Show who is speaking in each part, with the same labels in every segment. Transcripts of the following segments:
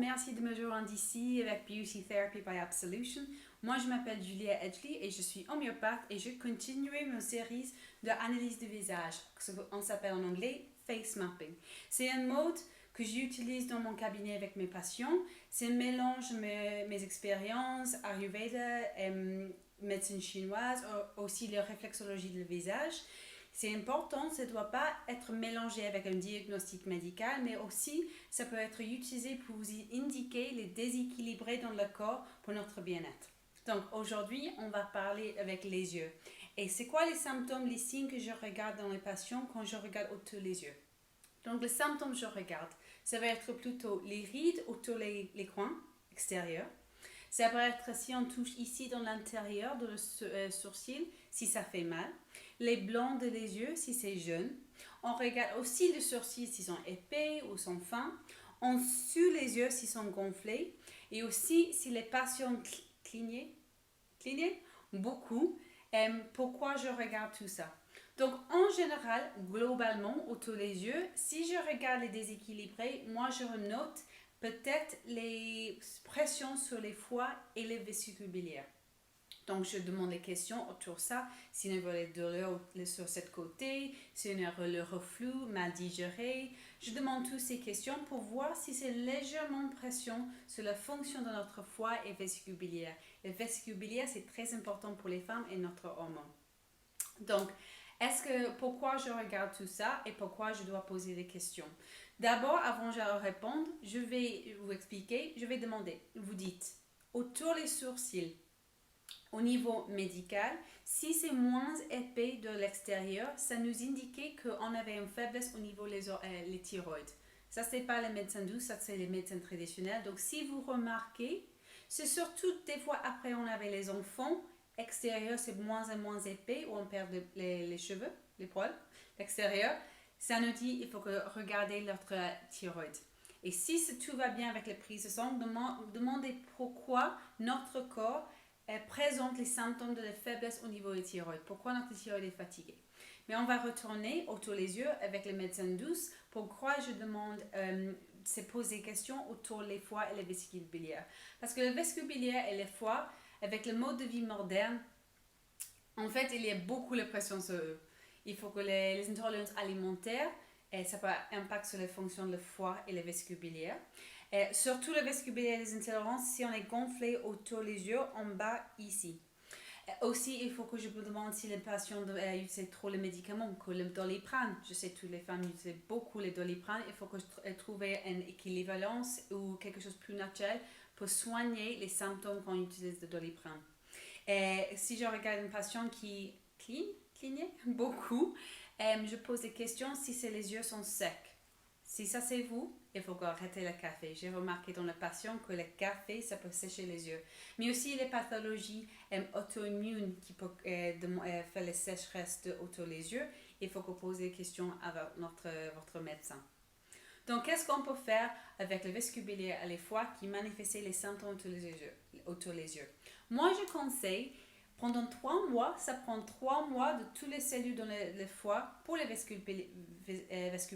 Speaker 1: merci de me rejoindre ici avec Beauty Therapy by Absolution. Moi, je m'appelle Julia Edgley et je suis homéopathe et je continuerai ma série d'analyse du visage. On s'appelle en anglais face mapping. C'est un mode que j'utilise dans mon cabinet avec mes patients. C'est un mélange de mes expériences, Ayurveda, médecine chinoise, aussi la réflexologie du visage. C'est important, ça ne doit pas être mélangé avec un diagnostic médical, mais aussi ça peut être utilisé pour vous indiquer les déséquilibrés dans le corps pour notre bien-être. Donc aujourd'hui, on va parler avec les yeux. Et c'est quoi les symptômes, les signes que je regarde dans les patients quand je regarde autour des yeux? Donc les symptômes que je regarde, ça va être plutôt les rides autour les coins extérieurs. Ça peut être si on touche ici dans l'intérieur de le sourcil, si ça fait mal. Les blancs des yeux, si c'est jeune. On regarde aussi les sourcils s'ils sont épais ou sont fins. On suit les yeux s'ils sont gonflés. Et aussi si les patients clignent beaucoup. Pourquoi je regarde tout ça? Donc en général, globalement, autour des yeux, si je regarde les déséquilibrés, moi je note peut-être les pressions sur les foies et les vésicules biliaires. Donc, je demande les questions autour de ça. Si on a des douleurs sur ce côté, si on a le reflux, mal digéré. Je demande toutes ces questions pour voir si c'est légèrement pression sur la fonction de notre foie et vésicule biliaire. Le vésicule biliaire, c'est très important pour les femmes et notre hormone. Donc, pourquoi je regarde tout ça et pourquoi je dois poser des questions? D'abord, avant de répondre, je vais vous expliquer, je vais demander, vous dites, autour des sourcils, au niveau médical, si c'est moins épais de l'extérieur, ça nous indiquait qu'on avait une faiblesse au niveau les thyroïdes. Ça, c'est pas les médecins doux, ça, c'est les médecins traditionnels. Donc, si vous remarquez, c'est surtout des fois après on avait les enfants, extérieur, c'est moins et moins épais, où on perd les cheveux, les poils, l'extérieur. Ça nous dit il faut regarder notre thyroïde. Et si tout va bien avec les prises de sang, demandez pourquoi notre corps présente les symptômes de la faiblesse au niveau des thyroïdes. Pourquoi notre thyroïde est fatiguée. Mais on va retourner autour des yeux avec les médecins douces. Pourquoi je demande c'est poser des questions autour des foies et les vésicules biliaires. Parce que le vésicule biliaire et les foies, avec le mode de vie moderne, en fait, il y a beaucoup de pression sur eux. Il faut que les intolérances alimentaires, ça peut impacter sur les fonctions de foie et les vésicules biliaires. Surtout le vésicule biliaire et les intolérances, si on est gonflé autour des yeux, en bas, ici. Aussi, il faut que je me demande si les patients utilisent trop les médicaments, comme le Doliprane. Je sais que toutes les femmes utilisent beaucoup les Doliprane. Il faut que je trouve une équivalence ou quelque chose de plus naturel pour soigner les symptômes quand on utilise le Doliprane. Si je regarde une patiente qui cligne beaucoup, je pose des questions si les yeux sont secs. Si ça c'est vous, il faut arrêter le café. J'ai remarqué dans le patient que le café, ça peut sécher les yeux. Mais aussi les pathologies auto-immunes qui peuvent faire les sécheresses autour des yeux. Il faut poser des questions avec votre médecin. Donc, qu'est-ce qu'on peut faire avec le vésicule biliaire et les foies qui manifestent les symptômes autour des yeux? Moi, je conseille, pendant 3 mois, ça prend 3 mois de toutes les cellules dans le foie pour les vésicules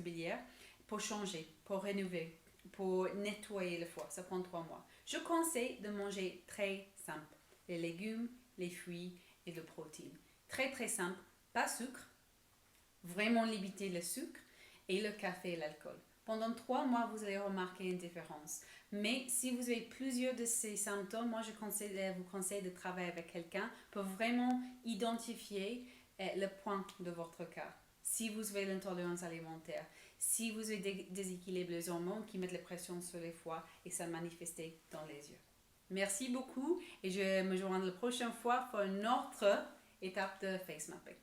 Speaker 1: biliaires pour changer, pour rénover, pour nettoyer le foie. Ça prend 3 mois. Je conseille de manger très simple. Les légumes, les fruits et les protéines. Très, très simple. Pas sucre. Vraiment limiter le sucre et le café et l'alcool. Pendant 3 mois, vous allez remarquer une différence. Mais si vous avez plusieurs de ces symptômes, moi, je vous conseille de travailler avec quelqu'un pour vraiment identifier le point de votre cas. Si vous avez l'intolérance alimentaire, si vous avez des déséquilibres des hormones qui mettent la pression sur les foies et ça manifeste dans les yeux. Merci beaucoup et je me joindrai la prochaine fois pour une autre étape de face mapping.